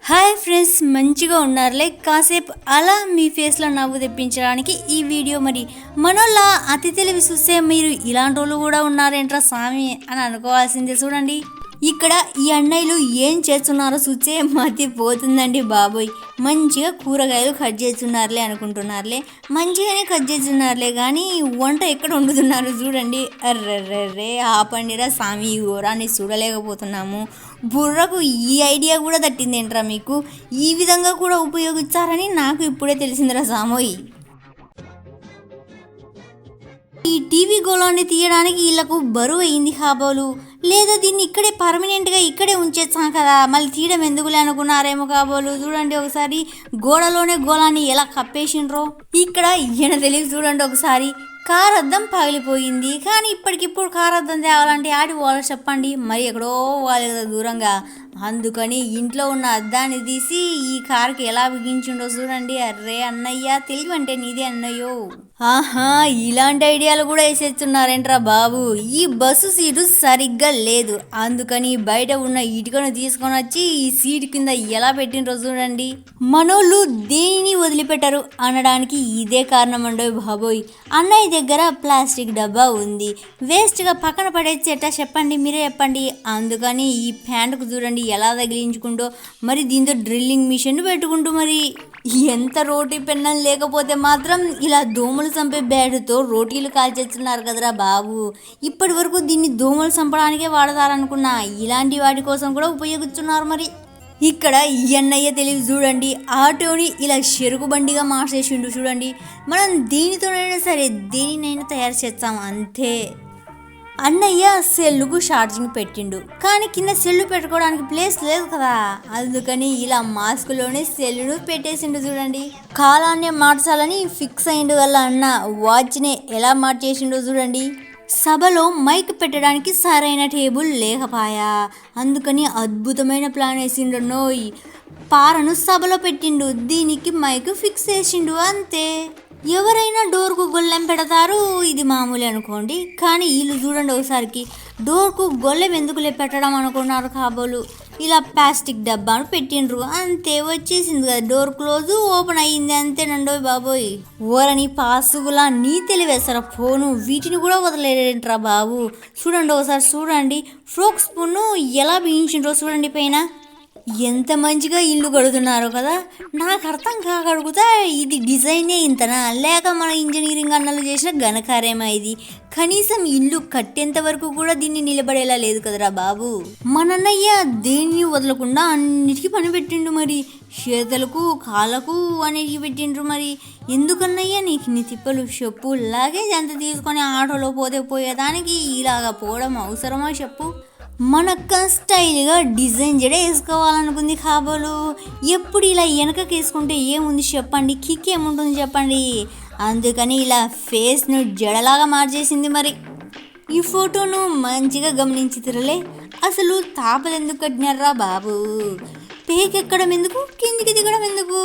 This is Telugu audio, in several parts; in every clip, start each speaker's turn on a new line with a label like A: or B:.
A: హాయ్ ఫ్రెండ్స్, మంచిగా ఉన్నారులే. కాసేపు అలా మీ ఫేస్లో నవ్వు తెప్పించడానికి ఈ వీడియో. మరి మనోళ్ళ అతి తెలివి చూస్తే మీరు ఇలాంటి వాళ్ళు కూడా ఉన్నారేంట్రా స్వామి అని అనుకోవాల్సిందే. చూడండి, ఇక్కడ ఈ అన్నయ్యలు ఏం చేస్తున్నారో చూస్తే మతి పోతుందండి బాబోయ్. మంచిగా కూరగాయలు కట్ చేస్తున్నారులే అనుకుంటున్నారులే, మంచిగానే కట్ చేస్తున్నారులే, కానీ వంట ఎక్కడ వండుతున్నారు చూడండి. అర్రర్రే ఆపండిరా స్వామి, ఈ ఘోరాన్ని చూడలేకపోతున్నాము. బుర్రకు ఈ ఐడియా కూడా తట్టిందేంట్రా మీకు? ఈ విధంగా కూడా ఉపయోగించారని నాకు ఇప్పుడే తెలిసిందిరా సామోయ్. ఈ టీవీ గోళాన్ని తీయడానికి వీళ్ళకు బరువు అయింది కాబోలు. లేదా దీన్ని ఇక్కడే పర్మనెంట్గా ఇక్కడే ఉంచేస్తాం కదా, మళ్ళీ తీయడం ఎందుకులే అనుకున్నారేమో కాబోలు. చూడండి ఒకసారి గోడలోనే గోళాన్ని ఎలా కప్పేసిండ్రో. ఇక్కడ ఈయన తెలివి చూడండి ఒకసారి. కార్ అద్దం పగిలిపోయింది, కానీ ఇప్పటికిప్పుడు కార్ అద్దం తేవాలంటే ఆడి పోవాలి చెప్పండి, మరి ఎక్కడో పోవాలి కదా దూరంగా. అందుకని ఇంట్లో ఉన్న అద్దాన్ని తీసి ఈ కారుకి ఎలా బిగించిండో చూడండి. అర్రే అన్నయ్య, తెలివి అంటే నీదే అన్నయ్యో. ఆహా, ఇలాంటి ఐడియాలు కూడా వేసేస్తున్నారేంట్రా బాబు. ఈ బస్సు సీటు సరిగ్గా లేదు, అందుకని బయట ఉన్న ఇటుకను తీసుకొని వచ్చి ఈ సీటు కింద ఎలా పెట్టిండ్రో చూడండి. మనోళ్ళు దేనిని వదిలిపెట్టరు అనడానికి ఇదే కారణం అండో బాబోయ్. అన్నయ్య దగ్గర ప్లాస్టిక్ డబ్బా ఉంది, వేస్ట్గా పక్కన పడేసి ఎట్టా చెప్పండి, మీరే చెప్పండి. అందుకని ఈ ప్యాంటుకు చూడండి ఎలా తగిలించుకుంటూ, మరి దీంతో డ్రిల్లింగ్ మిషన్ పెట్టుకుంటూ, మరి ఎంత రోటీ పెన్నం లేకపోతే మాత్రం ఇలా దోమలు చంపే బ్యాడ్తో రోటీలు కాల్చేస్తున్నారు కదరా బాబు. ఇప్పటి వరకు దీన్ని దోమలు చంపడానికే వాడతారనుకున్నా, ఇలాంటి వాటి కోసం కూడా ఉపయోగిస్తున్నారు. మరి ఇక్కడ ఈ అన్నయ్య తెలివి చూడండి, ఆటోని ఇలా చెరుకు బండిగా మార్చేసిండు చూడండి. మనం దేనితోనైనా సరే దేనినైనా తయారు చేస్తాం అంతే. అన్నయ్య సెల్లుకు ఛార్జింగ్ పెట్టిండు, కానీ కింద సెల్లు పెట్టుకోవడానికి ప్లేస్ లేదు కదా, అందుకని ఇలా మాస్క్లోనే సెల్లును పెట్టేసిండు చూడండి. కాలాన్ని మార్చాలని ఫిక్స్ అయిండు వల్ల అన్న వాచ్నే ఎలా మార్చేసిండో చూడండి. సభలో మైక్ పెట్టడానికి సరైన టేబుల్ లేకపాయా, అందుకని అద్భుతమైన ప్లాన్ వేసిండు నోయ్. పారను సభలో పెట్టిండు, దీనికి మైక్ ఫిక్స్ చేసిండు అంతే. ఎవరైనా డోర్కు గొల్లెం పెడతారు, ఇది మామూలు అనుకోండి, కానీ వీళ్ళు చూడండి ఒకసారికి డోర్కు గొల్లెం ఎందుకు పెట్టడం అనుకున్నారు కాబోలు. ఇలా ప్లాస్టిక్ డబ్బాను పెట్టిండ్రు అంతే, వచ్చేసింది కదా, డోర్ క్లోజ్ ఓపెన్ అయ్యింది అంతేనండో బాబోయ్. ఓరని పాసుగులా నీ తెలివేస్తారా ఫోను, వీటిని కూడా వదలేంట్రా బాబు. చూడండి ఒకసారి చూడండి, ఫోక్ స్పూన్ ఎలా బిగించిండ్రో చూడండి పైన. ఎంత మంచిగా ఇల్లు కడుతున్నారు కదా, నాకు అర్థం కాగడుగుతా ఇది డిజైనే ఇంతనా, లేక మన ఇంజనీరింగ్ అన్నలు చేసిన ఘనకార్యమా ఇది. కనీసం ఇల్లు కట్టేంత వరకు కూడా దీన్ని నిలబడేలా లేదు కదరా బాబు. మనన్నయ్య దేన్ని వదలకుండా అన్నిటికీ పని పెట్టిండు, మరి చేతులకు కాళ్ళకు అన్నిటికీ పెట్టిండ్రు. మరి ఎందుకన్నయ్యా నీకు నీ తిప్పలు చెప్పు, లగేజ్ ఎంత తీసుకొని ఆటోలో పోతే పోయేదానికి ఇలాగా పోవడం అవసరమా చెప్పు. మనక్క స్టైల్గా డిజైన్ జడ వేసుకోవాలనుకుంది కాబోలు. ఎప్పుడు ఇలా వెనకకి వేసుకుంటే ఏముంది చెప్పండి, కిక్ ఏముంటుంది చెప్పండి. అందుకని ఇలా ఫేస్ను జడలాగా మార్చేసింది. మరి ఈ ఫోటోను మంచిగా గమనించి తిరలే, అసలు తాపలు ఎందుకు కట్టినారా బాబు, పేకెక్కడం ఎందుకు, కిందికి దిగడం ఎందుకు,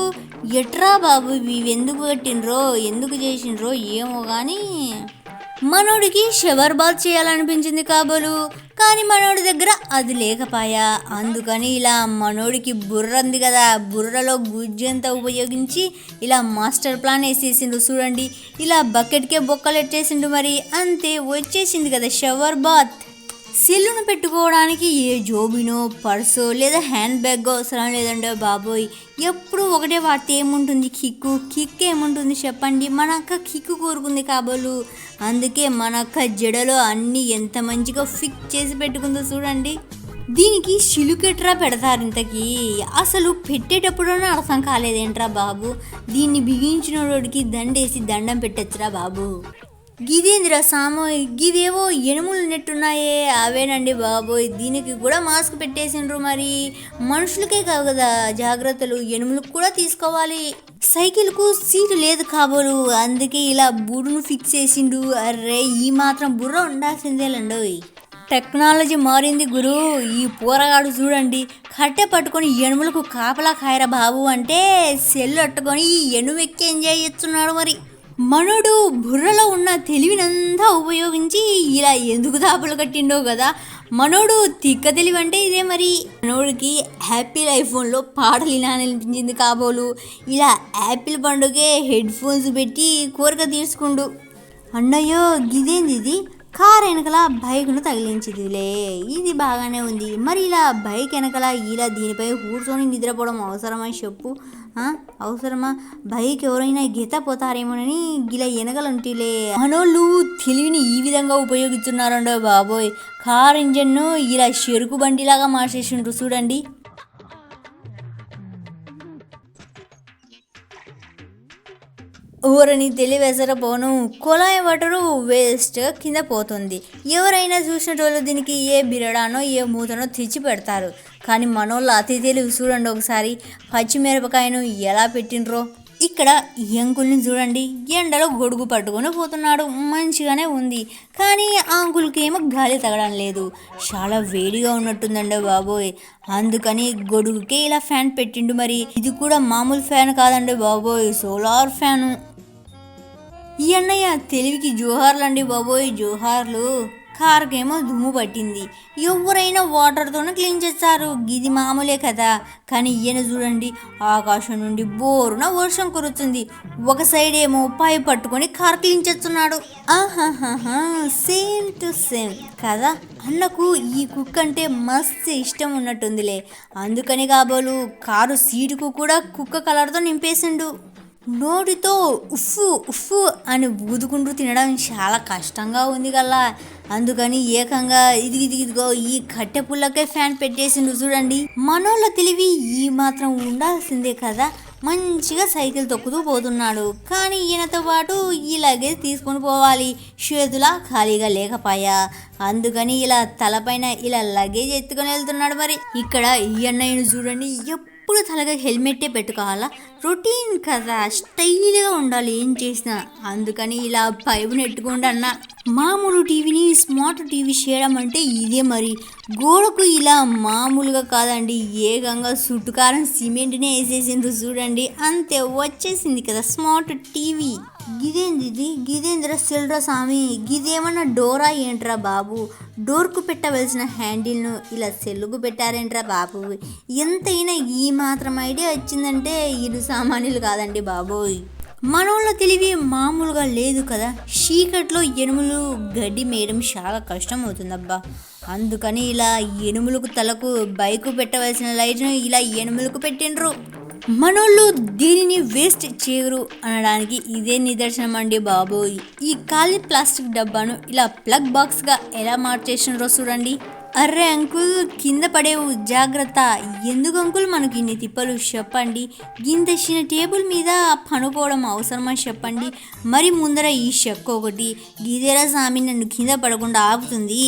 A: ఎట్రా బాబు ఇవి ఎందుకు కట్టినరో ఎందుకు చేసినరో ఏమో కానీ మనోడికి షవర్ బాత్ చేయాలనిపించింది కాబోలు, కానీ మనోడి దగ్గర అది లేకపాయా. అందుకని ఇలా మనోడికి బుర్ర ఉంది కదా, బుర్రలో గుజ్జంతా ఉపయోగించి ఇలా మాస్టర్ ప్లాన్ వేసేసిండు చూడండి. ఇలా బకెట్కే బొక్కలు ఎట్టేసిండు, మరి అంతే వచ్చేసింది కదా షవర్ బాత్. సెల్లును పెట్టుకోవడానికి ఏ జోబినో పర్సో లేదా హ్యాండ్ బ్యాగ్ అవసరం లేదండి బాబోయ్. ఎప్పుడు ఒకటే వాడితే ఏముంటుంది, కిక్ ఏముంటుంది చెప్పండి. మన అక్క కిక్కు కోరుకుంది కాబోలు, అందుకే మన అక్క జడలో అన్నీ ఎంత మంచిగా ఫిక్స్ చేసి పెట్టుకుందో చూడండి. దీనికి చిలుకెట్రా పెడతారు ఇంతకీ, అసలు పెట్టేటప్పుడైనా అర్థం కాలేదేంట్రా బాబు. దీన్ని బిగించినోడికి దండేసి దండం పెట్టచ్చురా బాబు. గిదేంద్రా సామోయ్, గిదేవో ఎనుములు నెట్టున్నాయే, అవేనండి బాబోయ్. దీనికి కూడా మాస్క్ పెట్టేసిండ్రు, మరి మనుషులకే కావు కదా జాగ్రత్తలు, ఎనుములకు కూడా తీసుకోవాలి. సైకిల్కు సీటు లేదు కాబోలు, అందుకే ఇలా బూడును ఫిక్స్ చేసిండు. అర్రే ఈ మాత్రం బుర్ర ఉండాల్సిందేలండోయ్. టెక్నాలజీ మారింది గురు. ఈ పోరగాడు చూడండి, కట్టె పట్టుకొని ఎనుములకు కాపలా కాయరా బాబు అంటే సెల్లు అట్టుకొని ఎనుము ఎక్కి ఎంజాయ్ చేస్తున్నాడు. మరి మనోడు బుర్రలో ఉన్న తెలివినంతా ఉపయోగించి ఇలా ఎందుకు దాపులు కట్టిండో కదా. మనోడు తిక్క తెలివంటే ఇదే మరి. మనోడికి యాపిల్ ఐఫోన్లో పాటలు వినాలనిపించింది కాబోలు ఇలా యాపిల్ పండుగే హెడ్ ఫోన్స్ పెట్టి కోరిక తీర్చుకుండు. అన్నయ్యో గిదేంది ఇది, కార్ వెనకల బైక్ను తగిలించిందిలే, ఇది బాగానే ఉంది. మరి ఇలా బైక్ వెనకల ఇలా దీనిపై కూర్చొని నిద్రపోవడం అవసరమా చెప్పు? అవసరమా? బైక్ ఎవరైనా పోతారేమోనని ఇలా వెనకలుంటిలే. మనోళ్ళు తెలివిని ఈ విధంగా ఉపయోగిస్తున్నారండో బాబోయ్. కార్ ఇంజన్ను ఇలా చెరుకు బండిలాగా మార్చేసిండ్రు చూడండి. ఊరని తెలివేసర పోను, కుళాయి వాటరు వేస్ట్గా కింద పోతుంది. ఎవరైనా చూసినటోళ్ళు దీనికి ఏ బిరడానో ఏ మూతనో తెచ్చి పెడతారు. కానీ మనోళ్ళు అతి తెలివి చూడండి ఒకసారి. పచ్చిమిరపకాయను ఎలా పెట్టినరో. ఇక్కడ ఈ అంకుల్ని చూడండి, ఎండలో గొడుగు పట్టుకొని పోతున్నాడు. మంచిగానే ఉంది, కానీ ఆ అంకుల్కి ఏమో గాలి తగడం లేదు. చాలా వేడిగా ఉన్నట్టుందండి బాబోయ్. అందుకని గొడుగుకే ఇలా ఫ్యాన్ పెట్టిండు. మరి ఇది కూడా మామూలు ఫ్యాన్ కాదండి బాబోయ్, సోలార్ ఫ్యాను. ఈ అన్నయ్య తెలివికి జోహార్లండి బాబోయ్, జోహార్లు. కారుకేమో దుమ్ము పట్టింది. ఎవరైనా వాటర్తోనే క్లీన్ చేస్తారు, ఇది మామూలే కదా. కానీ ఈయన చూడండి, ఆకాశం నుండి బోరున వర్షం కురుతుంది. ఒక సైడ్ ఏమో పైప్ పట్టుకొని కారు క్లీన్ చేస్తున్నాడు. ఆహాహా, సేమ్ టు సేమ్ కదా. అన్నకు ఈ కుక్క అంటే మస్తు ఇష్టం ఉన్నట్టుందిలే. అందుకని కాబోలు కారు సీటుకు కూడా కుక్క కలర్తో నింపేసిండు. నోటితో ఉఫ్ఫు ఉఫ్ఫు అని ఊదుకుంటూ తినడం చాలా కష్టంగా ఉంది కదా. అందుకని ఏకంగా ఇదిగో ఈ కట్టె పుల్లకే ఫ్యాన్ పెట్టేసిండు చూడండి. మనోళ్ళ తెలివి ఈ మాత్రం ఉండాల్సిందే కదా. మంచిగా సైకిల్ తొక్కుతూ పోతున్నాడు. కానీ ఈయనతో పాటు ఈ లగేజ్ తీసుకొని పోవాలి, చేతులా ఖాళీగా లేకపాయా. అందుకని ఇలా తలపైన ఇలా లగేజ్ ఎత్తుకొని వెళ్తున్నాడు. మరి ఇక్కడ ఈ అన్నయ్యను చూడండి, ఎప్పుడు తలగా హెల్మెట్టే పెట్టుకోవాలా, రొటీన్ కదా, స్టైల్గా ఉండాలి ఏం చేసినా. అందుకని ఇలా పైపుని ఎట్టుకోండి అన్న. మామూలు టీవీని స్మార్ట్ టీవీ చేయడం అంటే ఇదే మరి. గోడకు ఇలా మామూలుగా కాదండి, ఏకంగా సుట్టుకారం సిమెంట్నే వేసేసిండ్రు చూడండి. అంతే వచ్చేసింది కదా స్మార్ట్ టీవీ. గిదేంద్ర సెల్రా స్వామి, గిదేమన్నా డోరా ఏంట్రా బాబు? డోర్కు పెట్టవలసిన హ్యాండిల్ను ఇలా సెల్లుకు పెట్టారేంట్రా బాబు? ఎంతైనా ఈ మాత్రం ఐడియా వచ్చిందంటే ఇరు సామాన్యులు కాదండి బాబోయ్. మనోళ్ళ తెలివి మామూలుగా లేదు కదా. చీకట్లో ఎనుములు గడ్డి మేయడం చాలా కష్టం అవుతుందబ్బా. అందుకని ఇలా ఎనుములకు తలకు బైకు పెట్టవలసిన లైట్ను ఇలా ఎనుములకు పెట్టిండ్రు. మనోళ్ళు దీనిని వేస్ట్ చేయరు అనడానికి ఇదే నిదర్శనం అండి బాబోయ్. ఈ ఖాళీ ప్లాస్టిక్ డబ్బాను ఇలా ప్లగ్ బాక్స్గా ఎలా మార్చేసినారో చూడండి. అర్రే అంకుల్, కింద పడేవు జాగ్రత్త. ఎందుకు అంకుల్ మనకి ఇన్ని తిప్పలు చెప్పండి? గింత చిన్న టేబుల్ మీద పనుకోవడం అవసరమా చెప్పండి? మరి ముందర ఈ చెక్క ఒకటి గిదేరా సామి నన్ను కింద పడకుండా ఆపుతుంది.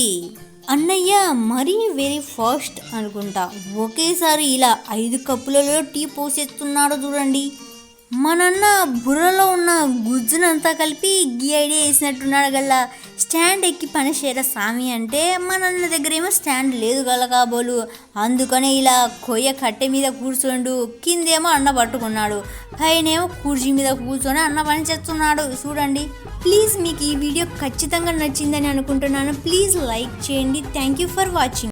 A: అన్నయ్య మరీ వెరీ ఫాస్ట్ అనుకుంటా. ఒకేసారి ఇలా 5 కప్పులలో టీ పోసేస్తున్నాడు చూడండి. మనన్న బుర్రలో ఉన్న గుజ్జునంతా కలిపి గీ ఐడియా వేసినట్టున్నాడు గల్లా. స్టాండ్ ఎక్కి పని చేయరా సామి అంటే మనన్న దగ్గర ఏమో స్టాండ్ లేదు గల కాబోలు. అందుకనే ఇలా కొయ్య కట్టె మీద కూర్చోండు, కిందేమో అన్న పట్టుకున్నాడు, పైనేమో కుర్చీ మీద కూర్చొని అన్న పని చేస్తున్నాడు చూడండి. ప్లీజ్ మీకు ఈ వీడియో ఖచ్చితంగా నచ్చిందని అనుకుంటున్నాను. ప్లీజ్ లైక్ చేయండి. Thank you for watching.